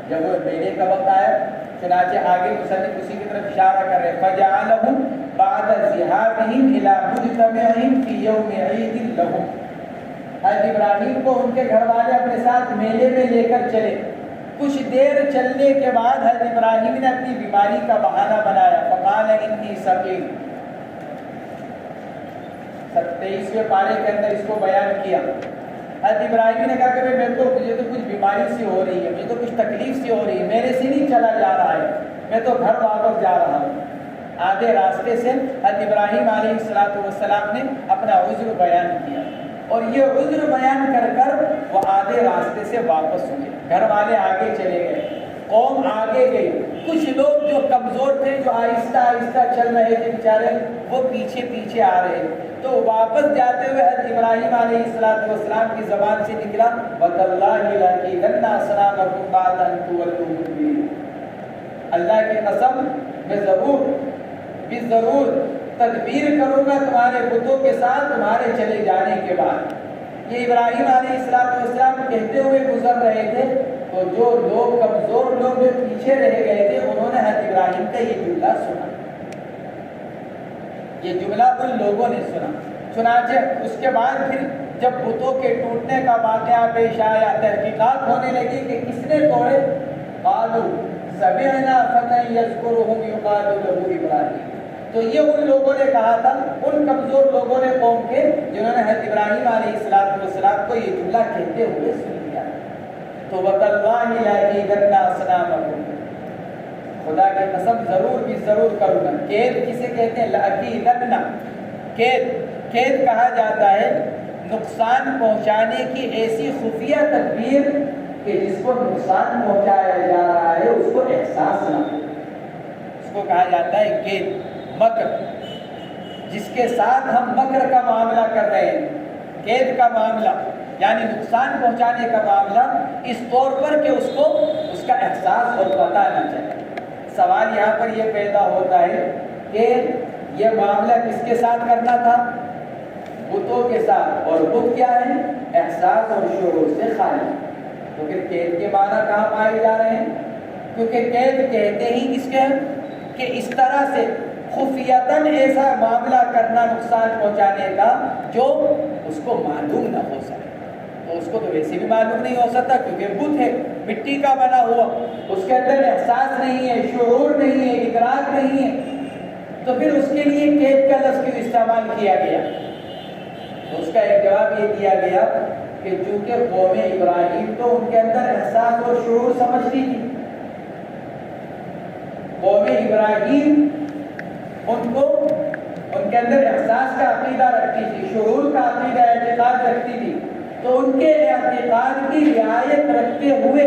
جب وہ میلے کا وقت آیا، چنانچہ آگے مصنف اسی کی طرف اشارہ کر رہے فَجَعَلَهُمْ بعد ذهابهم الى مجتمعهم في يوم عيد لهم. حضرت ابراہیم کو ان کے گھر والے اپنے ساتھ میلے میں لے کر چلے. کچھ دیر چلنے کے بعد حضرت ابراہیم نے اپنی بیماری کا بہانہ بنایا. فقال انی سقیم. 27ویں پارے کے اندر اس کو بیان کیا. حضرت ابراہیم نے کہا کہ مجھے تو کچھ بیماری سی ہو رہی ہے، مجھے تو کچھ تکلیف سی ہو رہی ہے، میرے سے نہیں چلا جا رہا ہے، میں تو گھر واپس جا رہا ہوں. آدھے راستے سے حضرت ابراہیم علیہ السلام نے اپنا عذر بیان کیا، اور یہ عذر بیان کر کر وہ آدھے راستے سے واپس ہوئے. گھر والے آگے چلے گئے، قوم آگے گئی. کچھ لوگ جو کمزور تھے، جو آہستہ آہستہ چل رہے تھے بیچارے، وہ پیچھے پیچھے آ رہے. تو واپس جاتے ہوئے حضرت ابراہیم علیہ السلام کی زبان سے نکلا وَتَاللَّهِ لَأَكِيدَنَّ أَصْنَامَكُمْ بَعْدَ أَن تُوَلُّوا مُدْبِرِينَ. اللہ کی قسم میں ضرور تدبیر کروں گا تمہارے بتوں کے ساتھ تمہارے چلے جانے کے بعد. یہ ابراہیم علیہ السلام کہتے ہوئے گزر رہے تھے، تو جو لوگ کمزور لوگ جو پیچھے رہ گئے تھے انہوں نے حضرت ابراہیم کا یہ جملہ سنا. یہ جملہ ان لوگوں نے سنا. چنانچہ اس کے بعد پھر جب بتوں کے ٹوٹنے کا واقعہ پیش آیا، تحقیقات ہونے لگی کہ کس نے توڑے. قالوا سمعنا فتى يذكرهم يقال له ابراہیم. تو یہ ان لوگوں نے کہا تھا، ان کمزور لوگوں نے قوم کے، جنہوں نے حضرت ابراہیم علیہ السلام کو یہ جملہ کہتے ہوئے سن لیا. تو وَتَاللَّهِ لَأَكِيدَنَّ أَصْنَامَكُمْ. خدا کی قسم ضرور بھی ضرور کروں گا. قید کسے کہتے ہیں؟ لَأَكِيدَنَّ. قید کہا جاتا ہے نقصان پہنچانے کی ایسی خفیہ تدبیر کہ جس کو نقصان پہنچایا جا رہا ہے اس کو احساس نہ ہو، اس کو کہا جاتا ہے قید. مکر، جس کے ساتھ ہم مکر کا معاملہ کر رہے ہیں، قید کا معاملہ یعنی نقصان پہنچانے کا معاملہ، اس طور پر کہ اس کو اس کا احساس اور پتہ نہ چلے. سوال یہاں پر یہ پیدا ہوتا ہے کہ یہ معاملہ کس کے ساتھ کرنا تھا؟ بتوں کے ساتھ. اور بت کیا ہے؟ احساس اور شعور سے خالی. تو پھر قید کے معنی کہاں پائے جا رہے ہیں؟ کیونکہ قید کہتے ہی اس کے کہ اس طرح سے خفیتاً ایسا معاملہ کرنا نقصان پہنچانے کا جو اس کو معلوم نہ ہو سکے. تو اس کو تو ویسے بھی معلوم نہیں ہو سکتا کیونکہ بت ہے، مٹی کا بنا ہوا، اس کے اندر احساس نہیں ہے، شعور نہیں ہے، ادراک نہیں ہے. تو پھر اس کے لیے قید کا لفظ کیوں استعمال کیا گیا؟ تو اس کا ایک جواب یہ دیا گیا کہ چونکہ قوم ابراہیم تو ان کے اندر احساس اور شعور سمجھتی تھی. قوم ابراہیم ان کے اندر احساس کا عقیدہ رکھتی تھی، شعور کا عقیدہ اعتقاد رکھتی تھی. تو ان کے اعتقاد کی رعایت رکھتے ہوئے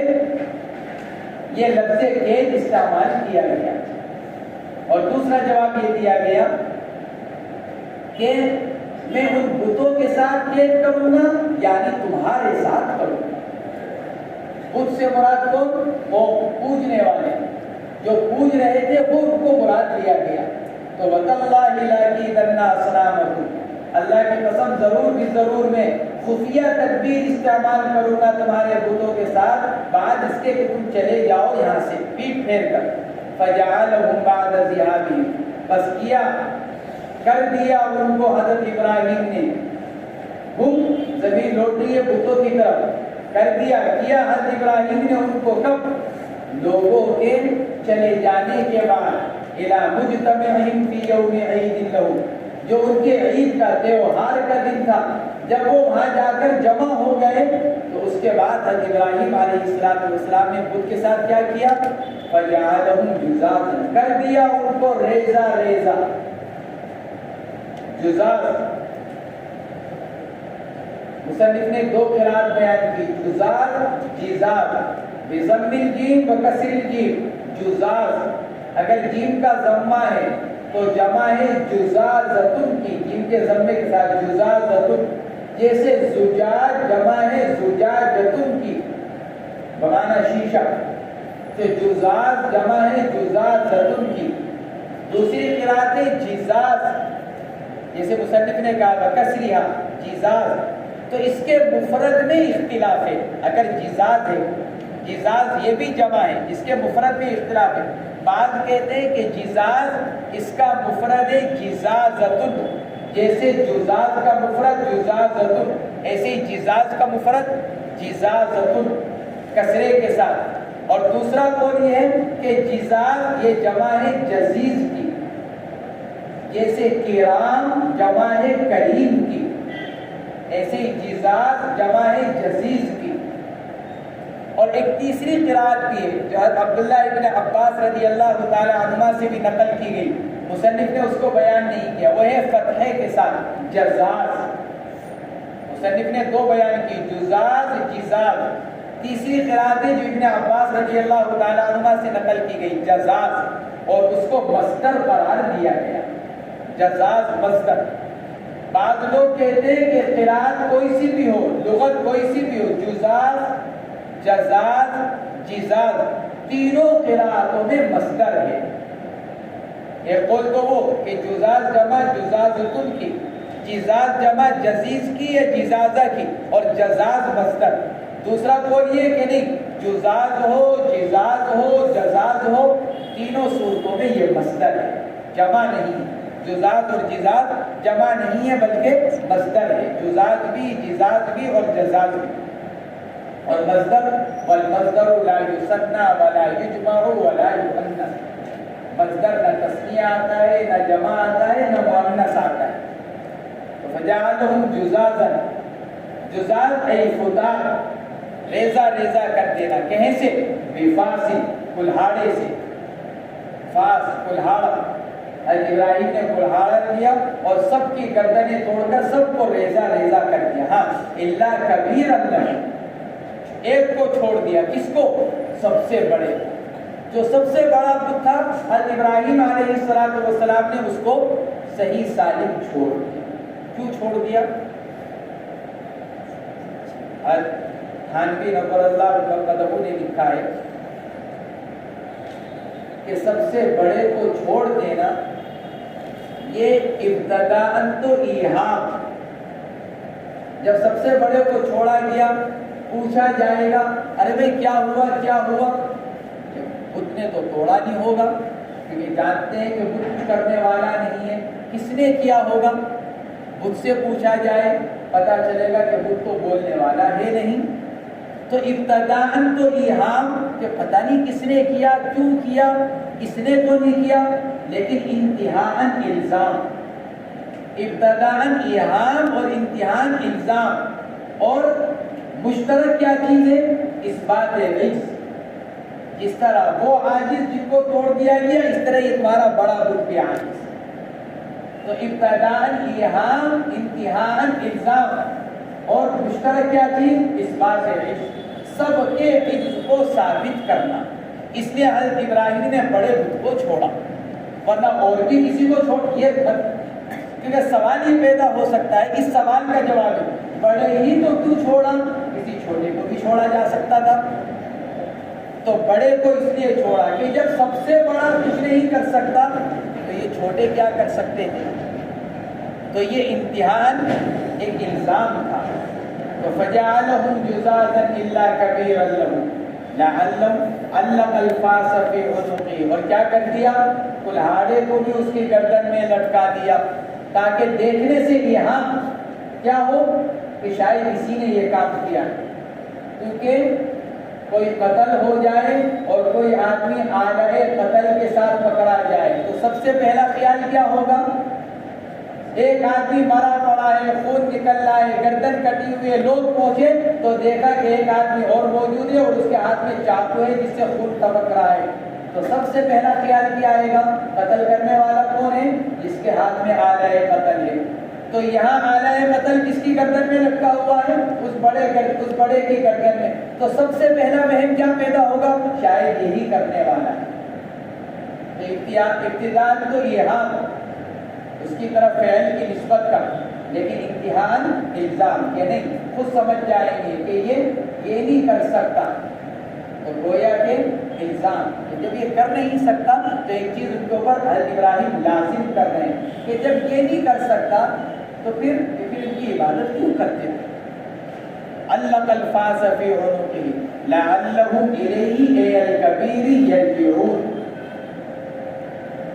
یہ لفظ قید استعمال کیا گیا. اور دوسرا جواب یہ دیا گیا کہ میں ان بتوں کے ساتھ قید کروں گا یعنی تمہارے ساتھ کروں گا. بت سے مراد کون؟ وہ پوجنے والے جو پوج رہے تھے وہ ان کو مراد لیا گیا. تو وَتَاللَّهِ لَأَكِيدَنَّ أَصْنَامَكُمْ. اللہ کی قسم ضرور بھی ضرور میں خفیہ تدبیر استعمال کروں گا تمہارے بتوں کے ساتھ بعد اس کے کہ تم چلے جاؤ یہاں سے پیٹ پھیر کر. فجعلهم بعد ذهابهم، بس کیا کر دیا ان کو حضرت ابراہیم نے، ہم زمین لوٹ رہی ہے بتوں کی طرف، کر دیا کیا حضرت ابراہیم نے ان کو کب؟ لوگوں کے چلے جانے کے بعد، الی مجتمعہم فی یوم عید لہم، جو ان کے عید کا تہوار کا دن تھا، جب وہ وہاں جا کر جمع ہو گئے تو اس کے بعد حضرت ابراہیم علیہ السلام نے بت کے ساتھ کیا کیا؟ فجعلہم جزازا، کر دیا ان کو ریزہ ریزہ، جزاز۔ مصنف نے دو قرات بیان کی، جزاز جزاز، بضم الجیم و کسر الجیم، جزاز، اگر جیم کا ضمہ ہے تو جمع ہے جزازتن کی، جیم کے ضمے کے ساتھ جزازتن، جیسے زجاج جمع ہے زجاجتن کی بمعنی شیشہ، تو جزاز جمع ہے جزازتن کی۔ دوسری قرات ہے جزاز، جیسے مصنف نے کہا کسریہ جزاز، تو اس کے مفرد میں اختلاف ہے، اگر جزاز ہے، جزاز یہ بھی جمع ہے، اس کے مفرد میں اختلاف ہے، بعض کہتے ہیں کہ جزاز اس کا مفرد ہے جزازتن، جیسے جزاز کا مفرد جزازتن، ایسے ہی جزاز کا مفرد جزازتن کسرے کے ساتھ۔ اور دوسرا قول یہ ہے کہ جزاز یہ جمع ہے جزیز کی، جیسے کرام جمع ہے کریم کی، ایسے ہی جزاز جمع ہے جزیز کی۔ اور ایک تیسری قرات بھی ہے جو عبداللہ ابن عباس رضی اللہ تعالی عنہما سے بھی نقل کی گئی، مصنف نے اس کو بیان نہیں کیا، وہ ہے فتحے کے ساتھ جزاز۔ مصنف نے دو بیان کی، جزاز جزاز۔ تیسری قرات ہے جو ابن عباس رضی اللہ تعالی عنہما سے نقل کی گئی، جزاز، اور اس کو مصدر قرار دیا گیا، جزاز مصدر۔ بعض لوگ کہتے ہیں کہ قرات کوئی سی بھی ہو، لغت کوئی سی بھی ہو، جزاز جزاز جزاز تینوں قراتوں میں مصدر ہے۔ ایک قول تو وہ کہ جزاز جمع جزازتن کی، جزاز جمع جزیز کی یا جزازہ کی، اور جزاز مصدر۔ دوسرا قول یہ کہ نہیں، جزاز ہو جزاز ہو جزاز ہو، تینوں صورتوں میں یہ مصدر ہے، جمع نہیں۔ جزاز اور جزاز جمع نہیں ہے بلکہ مصدر ہے، جزاز بھی جزاز بھی اور جزاز بھی۔ اور مصدر والمصدر لا یثنى ولا یجمع ولا یؤنث، مصدر نہ تثنیہ آتا ہے، نہ جمع آتا ہے، نہ مؤنث آتا ہے۔ تو فجعلهم جزازا، جزاز ای فتار، ریزہ ریزہ کر دینا، کہیں سے؟ بفاسی، کلہاڑے سے، فاس کلہاڑا، حضرت ابراہیم نے کلہاڑا لیا اور سب کی گردنیں توڑ کر سب کو ریزہ ریزہ کر دیا، ہاں الا کبیرا لہم، ایک کو چھوڑ دیا، کس کو؟ سب سے بڑے، جو سب سے بڑا بت تھا حضرت ابراہیم علیہ السلام نے اس کو صحیح سالم چھوڑ دیا۔ کیوں چھوڑ دیا؟ تھانوی نور اللہ قدموں نے لکھا ہے کہ سب سے بڑے کو چھوڑ دینا یہ ابتداءً تو ایہام، جب سب سے بڑے کو چھوڑا گیا پوچھا جائے گا ارے بھائی کیا ہوا کیا ہوا، بت نے تو توڑا نہیں ہوگا کیونکہ جانتے ہیں کہ بت کچھ کرنے والا نہیں ہے، کس نے کیا ہوگا؟ بت سے پوچھا جائے پتا چلے گا کہ بت تو بولنے والا ہے نہیں۔ تو ابتداءً تو ایہام کہ پتہ نہیں کس نے کیا، کیوں کیا، اس نے تو نہیں کیا، لیکن انتہاءً الزام، ابتداءً ایہام اور انتہاءً الزام۔ اور مشترک کیا چیز ہے؟ اس بات عجز، جس طرح وہ عاجز جن کو توڑ دیا گیا اس طرح یہ تمہارا بڑا بت بھی عاجز۔ تو ابتداءً ایہام، انتہاءً الزام، اور مشترک کیا چیز؟ اس بات عجز، سب کے عجز کو ثابت کرنا۔ اس لیے حضرت ابراہیم نے بڑے بت کو چھوڑا، ورنہ اور بھی کسی کو چھوڑ کیے، کیونکہ سوال یہ پیدا ہو سکتا ہے، اس سوال کا جواب ہے بڑے ہی تو کیوں چھوڑا، کسی چھوٹے کو بھی چھوڑا جا سکتا تھا۔ تو بڑے کو اس لیے چھوڑا کہ جب سب سے بڑا کچھ نہیں کر سکتا تو یہ چھوٹے کیا کر سکتے ہیں، تو یہ امتحان ایک الزام تھا۔ تو فجعلهم جزازا الا کبیرا لهم، لعلم علق الفاس فی عنقی، اور کیا کر دیا؟ کلہاڑے کو بھی اس کی گردن میں لٹکا دیا، تاکہ دیکھنے سے یہاں کیا ہو کہ شاید اسی نے یہ کام کیا، کیونکہ کوئی قتل ہو جائے اور کوئی آدمی آلہ قتل کے ساتھ پکڑا جائے تو سب سے پہلا خیال کیا ہوگا؟ ایک آدمی مرا پڑا ہے، خون نکل رہا ہے، گردن کٹی ہوئی ہے، لوگ پہنچے تو دیکھا کہ ایک آدمی اور موجود ہے اور اس کے ہاتھ میں چاقو ہے جس سے خون ٹپک رہا ہے، تو سب سے پہلا خیال کیا آئے گا؟ قتل کرنے والا کون ہے؟ جس کے ہاتھ میں آلہ قتل ہے۔ تو یہاں آلہ قتل کس کی گردن میں لٹکا ہوا ہے؟ اس بڑے کی گردن میں، تو سب سے پہلا وہم کیا پیدا ہوگا؟ شاید یہی کرنے والا ہے۔ ابتداء تو یہاں اس کی طرف فعل کی نسبت کا، لیکن امتحان الزام کہ نہیں، خود سمجھ جائیں گے کہ یہ نہیں کر سکتا، تو گویا کہ الزام کہ جب یہ کر نہیں سکتا تو ایک چیز ان کے اوپر حضرت ابراہیم لازم کر رہے ہیں کہ جب یہ نہیں کر سکتا تو پھر ان کی عبادت کیوں کرتے ہیں؟ علق الفاس فی عنقہ لعلہم الیہ ای الکبیر یرجعون،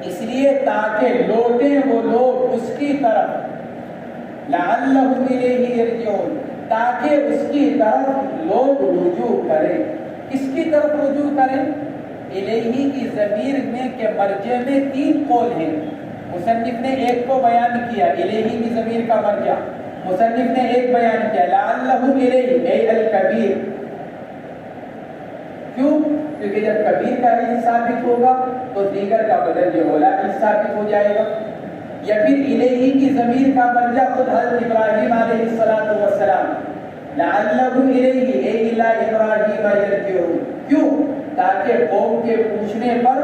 اس لیے تاکہ لوٹیں وہ لوگ اس کی طرف، لعلہم الیہ یرجعون، تاکہ اس کی طرف لوگ رجوع کریں۔ کس کی طرف رجوع کریں؟ الیہ کی ضمیر میں کہ مرجع میں تین قول ہیں، مصنف نے ایک کو بیان کیا، الیہ کی ضمیر کا مرجع مصنف نے ایک بیان کیا، لعلہم الیہ ای الکبیر، کیوں؟ کیونکہ جب کبیر کا علم ثابت ہوگا تو دیگر کا بدل جو اولا علم ثابت ہو جائے گا، یا پھر الیہ کی ضمیر کا مرجع خود حضرت ابراہیم علیہ السلام، لعلہم الیہ ای الی ابراہیم یرجعون، کیوں؟ تاکہ قوم کے پوچھنے پر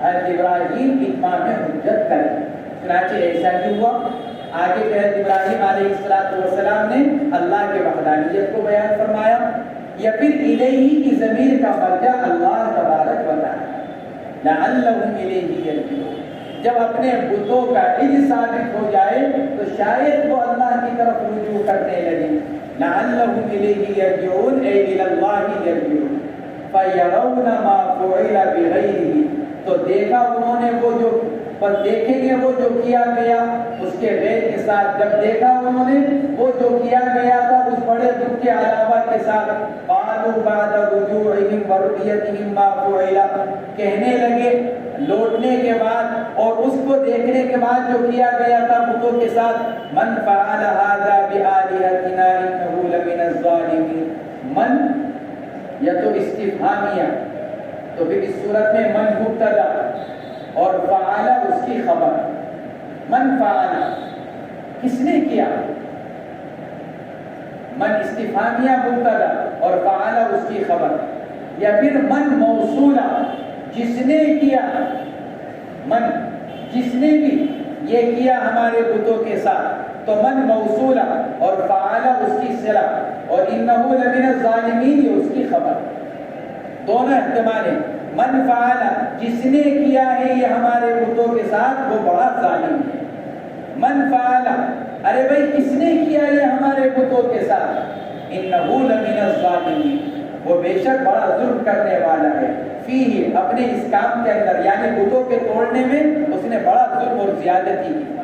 حضرت ابراہیم اتمام حجت کریں۔ چنانچہ ایسا ہی ہوا، آگے حضرت ابراہیم علیہ السلام نے اللہ کے وحدانیت کو بیان فرمایا، یا پھر الیہ کی ضمیر کا مرجع اللہ تبارک و تعالی، لعلہم الیہ یرجعون، جب اپنے بتوں کا علم ثابت ہو جائے تو شاید وہ اللہ کی طرف رجوع کرنے لگے، لعلہم الیہ یرجعون ای الی اللہ یرجعون فیرون ما فعل بغیرہ، تو دیکھا انہوں نے وہ جو پر دیکھیں گے وہ جو کیا گیا اس کے غیر کے ساتھ، جب دیکھا انہوں نے وہ جو کیا گیا تھا اس بڑے دکھ کے علاوہ کے ساتھ، قالوا بعد رجوعہم ورؤیتہم ما فعل، کہنے لگے لوٹنے کے بعد اور اس کو دیکھنے کے بعد جو کیا گیا تھا بتوں کے ساتھ، من فعل ھذا بآلہتنا انہ لمن الظالمین، من یا تو استفہامیہ، تو پھر اس صورت میں من مبتدا اور فعل اس کی خبر، من فعل کس نے کیا، من استفہامیہ مبتدا اور فعل اس کی خبر، یا پھر من موصولہ جس نے کیا، من جس نے بھی یہ کیا ہمارے بتوں کے ساتھ، تو من موصولہ اور فعل اس کی صلہ اور انہ لمن الظالمین یہ اس کی خبر، دونوں احتمال ہیں۔ من فعل جس نے کیا ہے یہ ہمارے بتوں کے ساتھ وہ بڑا ظالم ہے، من فعل ارے بھائی کس نے کیا یہ ہمارے بتوں کے ساتھ، انہ لمن الظالمین وہ بے شک بڑا ظلم کرنے والا ہے، فیہ اپنے اس کام کے اندر یعنی بتوں کے توڑنے میں اس نے بڑا ظلم اور زیادتی کی۔